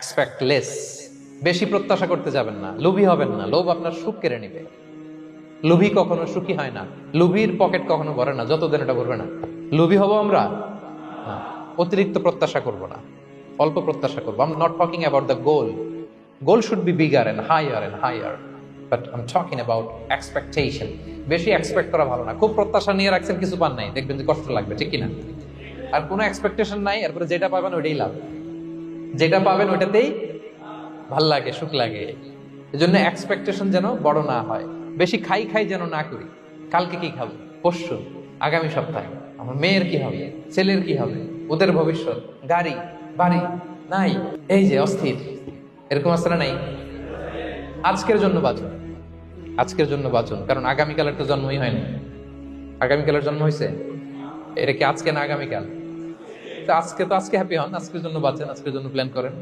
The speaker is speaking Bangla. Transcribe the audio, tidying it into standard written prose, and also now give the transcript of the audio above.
Expect less. বেশি প্রত্যাশা করতে যাবেন না, লোভী হবেন না। লোভ আপনার সুখ কেড়ে নিবে। লোভী কখনো সুখী হয় না, লোভীর পকেট কখনো ভরে না যতদিন এটা ভরবে না। লোভী হব আমরা না। অতিরিক্ত প্রত্যাশা করব না, অল্প প্রত্যাশা করবো। I am not talking about the goal. Goal should be bigger and higher, but I am talking about expectation. বেশি এক্সপেক্ট করা ভালো না। খুব প্রত্যাশা নিয়ে রাখছেন, কিছু পান নাই, দেখবেন যে কষ্ট লাগবে, ঠিক কিনা? আর কোনো এক্সপেকটেশন নাই, এরপরে যেটা পাবেন ওইটাই লাভ। যেটা পাবেন ওইটাতেই ভাল লাগে, সুখ লাগে। এজন্য এক্সপেকটেশন যেন বড় না হয়। বেশি খাই খাই যেন না করি। কালকে কি খাবো, পরশু, আগামী সপ্তাহে আমার মেয়ের কি হবে, ছেলের কি হবে, ওদের ভবিষ্যৎ, গাড়ি বাড়ি নাই, এই যে অস্থির। এরকম আসলে নাই। আজকের জন্য বাঁচুন, আজকের জন্য বাঁচুন, কারণ আগামীকালের তো জন্মই হয়নি। আগামীকালের জন্ম হয়েছে, এটা কি আজকে না আগামীকাল? তো আজকে হ্যাপি হন, আজকের জন্য বাঁচেন, আজকের জন্য প্ল্যান করেন।